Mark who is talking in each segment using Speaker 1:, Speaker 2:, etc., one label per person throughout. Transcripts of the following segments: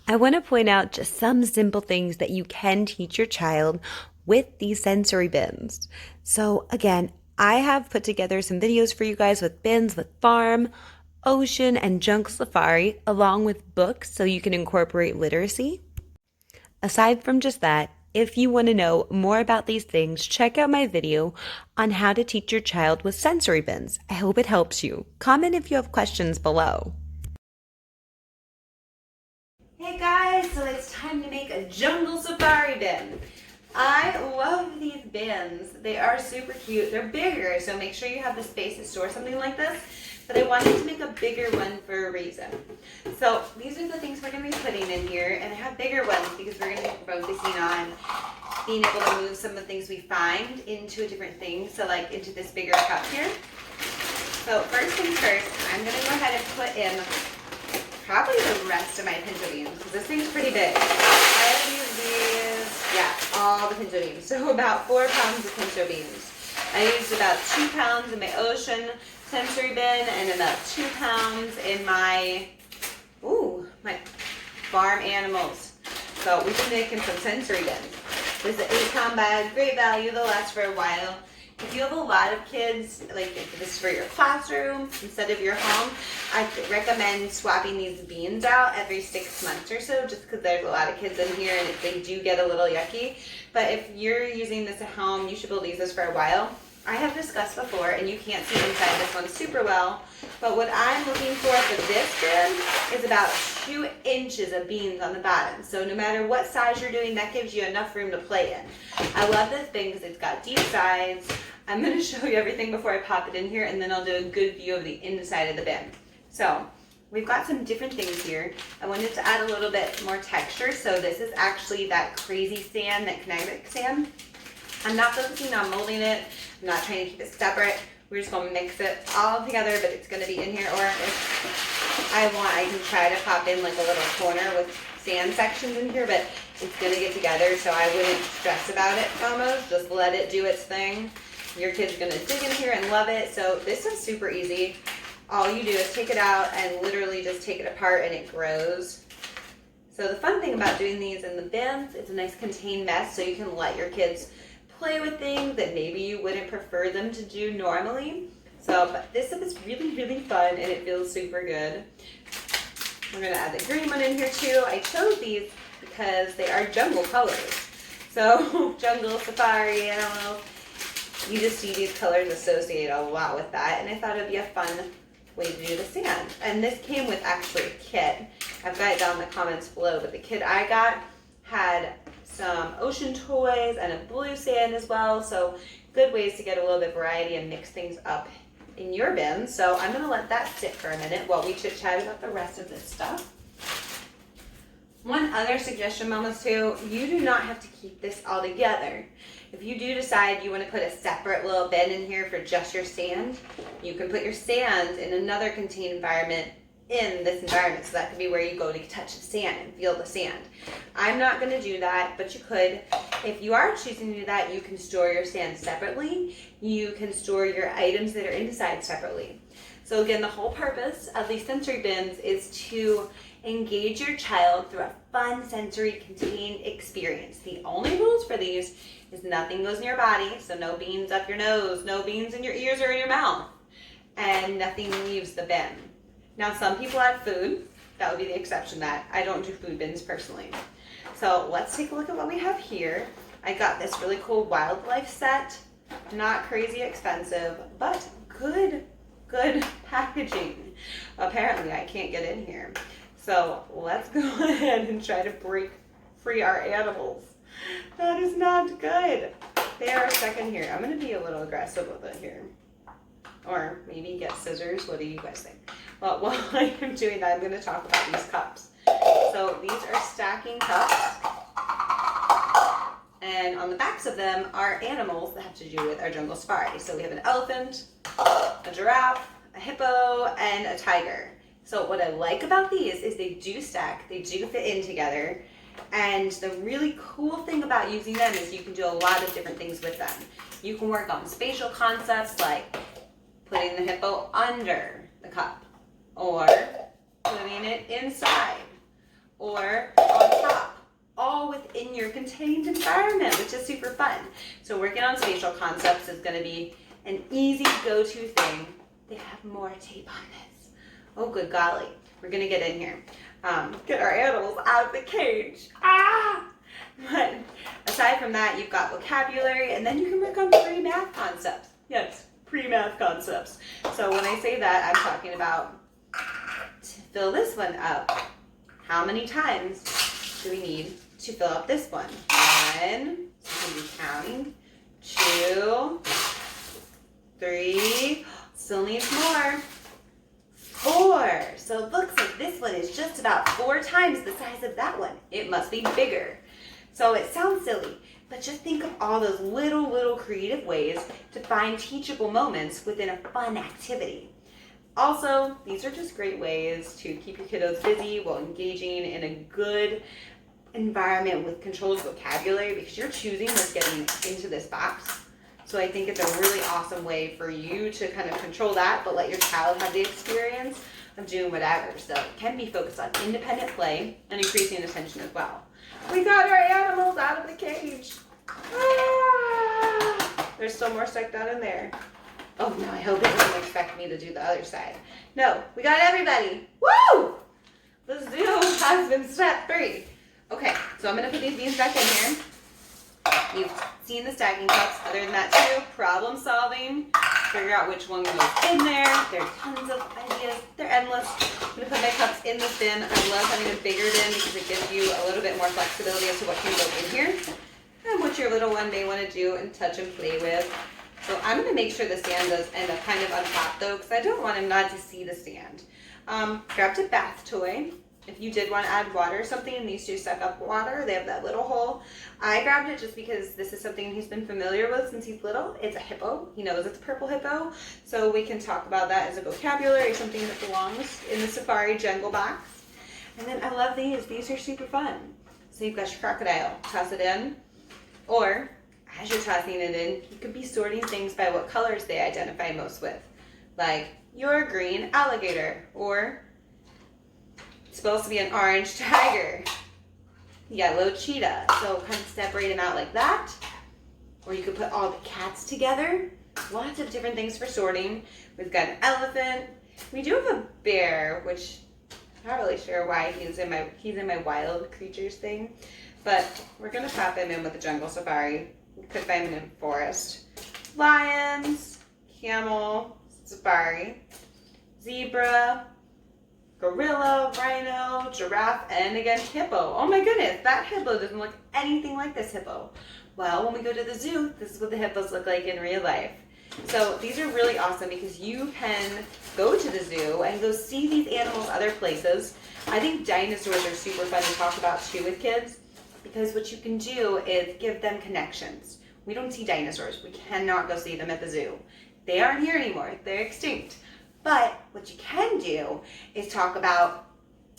Speaker 1: I want to point out just some simple things that you can teach your child with these sensory bins. So, again, I have put together some videos for you guys with bins with farm, ocean, and jungle safari, along with books so you can incorporate literacy. Aside from just that, if you want to know more about these things, check out my video on how to teach your child with sensory bins. I hope it helps you. Comment if you have questions below. Hey guys, so it's time to make a jungle safari bin. I love these bins. They are super cute. They're bigger, so make sure you have the space to store something like this. But I wanted to make a bigger one for a reason. So these are the things we're going to be putting in here, and I have bigger ones because we're going to be focusing on being able to move some of the things we find into a different thing, so like into this bigger cup here. So first things first, I'm going to go ahead and put in probably the rest of my pinto beans because this thing's pretty big. I have used these, yeah, all the pinto beans. So about 4 pounds of pinto beans. I used about 2 pounds in my ocean sensory bin and about 2 pounds in my farm animals. So we've been making some sensory bins. This is an 8-pound bag, great value, they'll last for a while. If you have a lot of kids, like if this is for your classroom instead of your home, I recommend swapping these beans out every 6 months or so, just because there's a lot of kids in here and they do get a little yucky. But if you're using this at home, you should be able to use this for a while. I have discussed before, and you can't see inside this one super well, but what I'm looking for this bin is about 2 inches of beans on the bottom. So no matter what size you're doing, that gives you enough room to play in. I love this bin because it's got deep sides. I'm going to show you everything before I pop it in here, and then I'll do a good view of the inside of the bin. So we've got some different things here. I wanted to add a little bit more texture, so this is actually that crazy sand, that kinetic sand. I'm not focusing on molding it. I'm not trying to keep it separate. We're just going to mix it all together, but it's going to be in here. Or if I want, I can try to pop in like a little corner with sand sections in here, but it's going to get together, so I wouldn't stress about it almost. Just let it do its thing. Your kid's going to dig in here and love it. So this is super easy. All you do is take it out and literally just take it apart and it grows. So the fun thing about doing these in the bins, it's a nice contained mess, so you can let your kids play with things that maybe you wouldn't prefer them to do normally. So, but this is really, really fun and it feels super good. We're gonna add the green one in here too. I chose these because they are jungle colors. So, jungle, safari, animals, you just see these colors associated a lot with that, and I thought it'd be a fun way to do the sand. And this came with actually a kit. I've got it down in the comments below, but the kit I got had some ocean toys and a blue sand as well, so good ways to get a little bit of variety and mix things up in your bin. So I'm going to let that sit for a minute while we chit chat about the rest of this stuff. One other suggestion, mamas, too, you do not have to keep this all together. If you do decide you want to put a separate little bin in here for just your sand, you can put your sand in another contained environment in this environment. So that could be where you go to touch the sand and feel the sand. I'm not going to do that, but you could. If you are choosing to do that, you can store your sand separately. You can store your items that are inside separately. So again, the whole purpose of these sensory bins is to engage your child through a fun sensory contained experience. The only rules for these is nothing goes in your body, so no beans up your nose, no beans in your ears or in your mouth, and nothing leaves the bin. Now, some people add food. That would be the exception to that. I don't do food bins personally. So let's take a look at what we have here. I got this really cool wildlife set. Not crazy expensive, but good packaging. Apparently, I can't get in here. So let's go ahead and try to break free our animals. That is not good. They are stuck in here. I'm going to be a little aggressive with it here. Or maybe get scissors. What do you guys think? Well, while I am doing that, I'm going to talk about these cups. So these are stacking cups. And on the backs of them are animals that have to do with our jungle safari. So we have an elephant, a giraffe, a hippo, and a tiger. So what I like about these is they do stack, they do fit in together. And the really cool thing about using them is you can do a lot of different things with them. You can work on spatial concepts like putting the hippo under the cup, or putting it inside, or on top, all within your contained environment, which is super fun. So working on spatial concepts is going to be an easy go-to thing. They have more tape on this. Oh, good golly. We're going to get in here. Get our animals out of the cage. Ah! But aside from that, you've got vocabulary, and then you can work on pre-math concepts. Yes, pre-math concepts. So when I say that, I'm talking about, to fill this one up, how many times do we need to fill up this one? 1, so we'll be counting, 2, 3, still needs more, 4. So it looks like this one is just about 4 times the size of that one. It must be bigger. So it sounds silly, but just think of all those little creative ways to find teachable moments within a fun activity. Also, these are just great ways to keep your kiddos busy while engaging in a good environment with controlled vocabulary, because you're choosing what's getting into this box. So I think it's a really awesome way for you to kind of control that, but let your child have the experience of doing whatever. So it can be focused on independent play and increasing attention as well. We got our animals out of the cage. Ah! There's still more stuck down in there. Oh no, I hope it doesn't expect me to do the other side. No, we got everybody. Woo! The zoo has been set free. Okay, so I'm gonna put these beans back in here. You've seen the stacking cups. Other than that too, problem solving. Figure out which one goes in there. There are tons of ideas. They're endless. I'm gonna put my cups in this bin. I love having a bigger bin because it gives you a little bit more flexibility as to what can go in here and what your little one may want to do and touch and play with. So I'm going to make sure the stand does end up kind of on top though, because I don't want him not to see the stand. Grabbed a bath toy. If you did want to add water or something, and these two suck up water, they have that little hole. I grabbed it just because this is something he's been familiar with since he's little. It's a hippo. He knows it's a purple hippo. So we can talk about that as a vocabulary, something that belongs in the safari jungle box. And then I love these. These are super fun. So you've got your crocodile. Toss it in. Or as you're tossing it in, you could be sorting things by what colors they identify most with. Like, you're a green alligator, or it's supposed to be an orange tiger, yellow cheetah. So kind of separate them out like that. Or you could put all the cats together. Lots of different things for sorting. We've got an elephant. We do have a bear, which I'm not really sure why he's in my wild creatures thing. But we're gonna pop him in with the jungle safari. We could find him in the forest. Lions, camel, safari, zebra, gorilla, rhino, giraffe, and again, hippo. Oh my goodness, that hippo doesn't look anything like this hippo. Well, when we go to the zoo, this is what the hippos look like in real life. So these are really awesome because you can go to the zoo and go see these animals other places. I think dinosaurs are super fun to talk about too with kids, because what you can do is give them connections. We don't see dinosaurs. We cannot go see them at the zoo. They aren't here anymore. They're extinct. But what you can do is talk about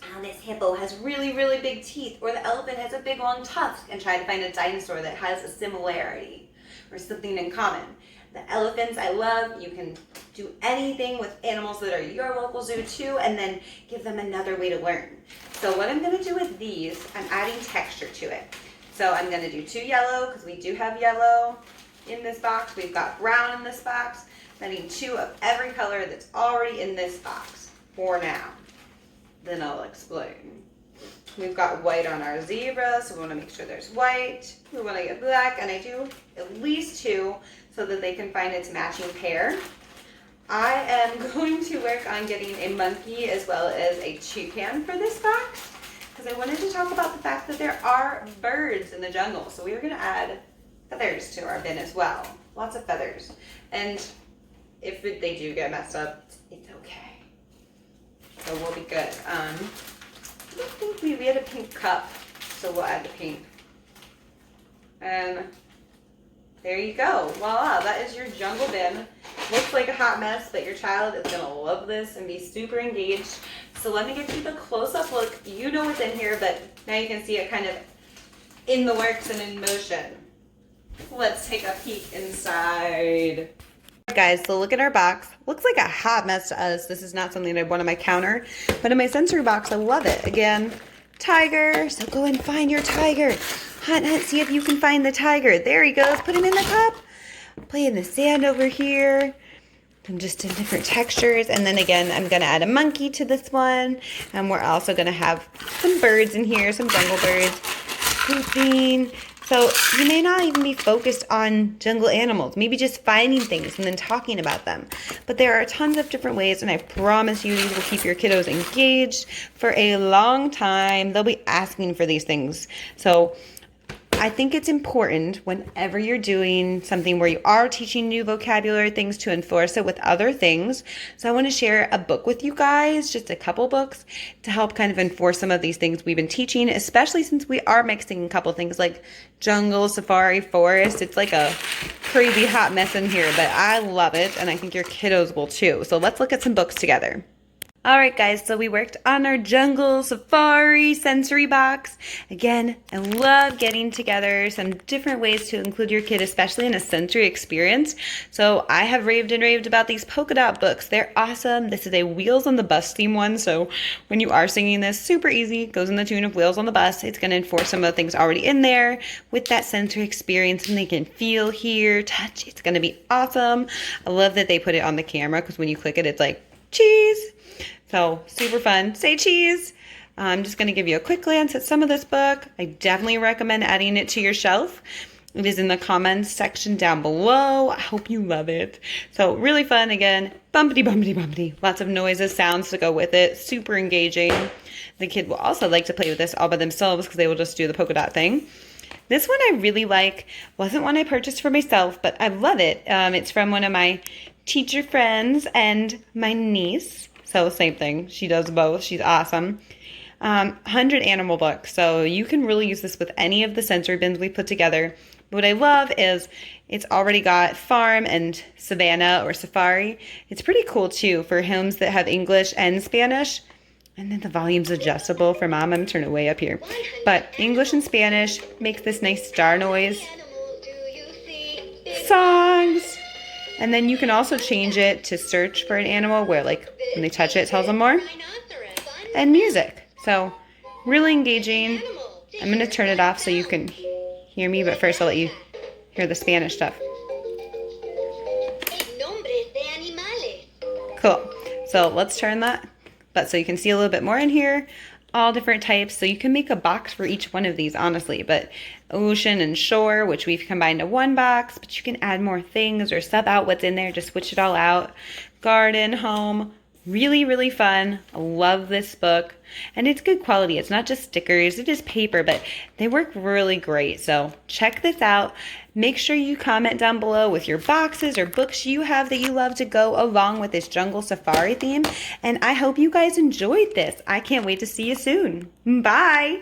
Speaker 1: how this hippo has really big teeth, or the elephant has a big long tusk, and try to find a dinosaur that has a similarity or something in common. The elephants I love. You can do anything with animals that are your local zoo too, and then give them another way to learn. So what I'm going to do with these, I'm adding texture to it. So I'm going to do 2 yellow, because we do have yellow in this box. We've got brown in this box. I'm adding 2 of every color that's already in this box for now. Then I'll explain. We've got white on our zebra, so we want to make sure there's white. We want to get black, and I do at least 2 so that they can find its matching pair. I am going to work on getting a monkey as well as a toucan for this box, because I wanted to talk about the fact that there are birds in the jungle. So we are going to add feathers to our bin as well. Lots of feathers. And if they do get messed up, it's okay. So we'll be good. I don't think we had a pink cup, so we'll add the pink. And there you go. Voila, that is your jungle bin. Looks like a hot mess, but your child is gonna love this and be super engaged. So let me give you the close-up look. You know what's in here, but now you can see it kind of in the works and in motion. Let's take a peek inside. Guys, so look at our box. Looks like a hot mess to us. This is not something I'd want on my counter, but in my sensory box, I love it. Again, tiger. So go and find your tiger. Hunt, hunt, see if you can find the tiger. There he goes. Put him in the cup. Play in the sand over here. I'm just in different textures. And then again, I'm going to add a monkey to this one. And we're also going to have some birds in here, some jungle birds pooping. So you may not even be focused on jungle animals, maybe just finding things and then talking about them. But there are tons of different ways, and I promise you these will keep your kiddos engaged for a long time. They'll be asking for these things. So I think it's important whenever you're doing something where you are teaching new vocabulary things to enforce it with other things. So I want to share a book with you guys, just a couple books to help kind of enforce some of these things we've been teaching, especially since we are mixing a couple things like jungle, safari, forest. It's like a crazy hot mess in here, but I love it, and I think your kiddos will too. So let's look at some books together. All right, guys, so we worked on our jungle safari sensory box. Again, I love getting together some different ways to include your kid, especially in a sensory experience. So I have raved and raved about these polka dot books. They're awesome. This is a Wheels on the Bus theme one. So when you are singing this, super easy, goes in the tune of Wheels on the Bus. It's going to enforce some of the things already in there with that sensory experience, and they can feel, hear, touch. It's going to be awesome. I love that they put it on the camera because when you click it, it's like, cheese. So super fun. Say cheese. I'm just going to give you a quick glance at some of this book. I definitely recommend adding it to your shelf. It is in the comments section down below. I hope you love it. So really fun. Again, bumpity, bumpity, bumpity. Lots of noises, sounds to go with it. Super engaging. The kid will also like to play with this all by themselves because they will just do the polka dot thing. This one I really like. Wasn't one I purchased for myself, but I love it. It's from one of my teacher friends and my niece. So same thing. She does both. She's awesome. 100 animal books. So you can really use this with any of the sensory bins we put together. But what I love is it's already got farm and savannah or safari. It's pretty cool too for homes that have English and Spanish. And then the volume's adjustable for mom. I'm going to turn it way up here. But English and Spanish makes this nice star noise. Songs. And then you can also change it to search for an animal where, like, when they touch it, it tells them more. And music. So, really engaging. I'm going to turn it off so you can hear me, but first I'll let you hear the Spanish stuff. Cool. So, let's turn that. But so you can see a little bit more in here. All different types. So you can make a box for each one of these, honestly. But ocean and shore, which we've combined to one box, but you can add more things or sub out what's in there. Just switch it all out. Garden, home. Really, really fun. I love this book. And it's good quality. It's not just stickers. It is paper, but they work really great. So check this out. Make sure you comment down below with your boxes or books you have that you love to go along with this jungle safari theme. And I hope you guys enjoyed this. I can't wait to see you soon. Bye.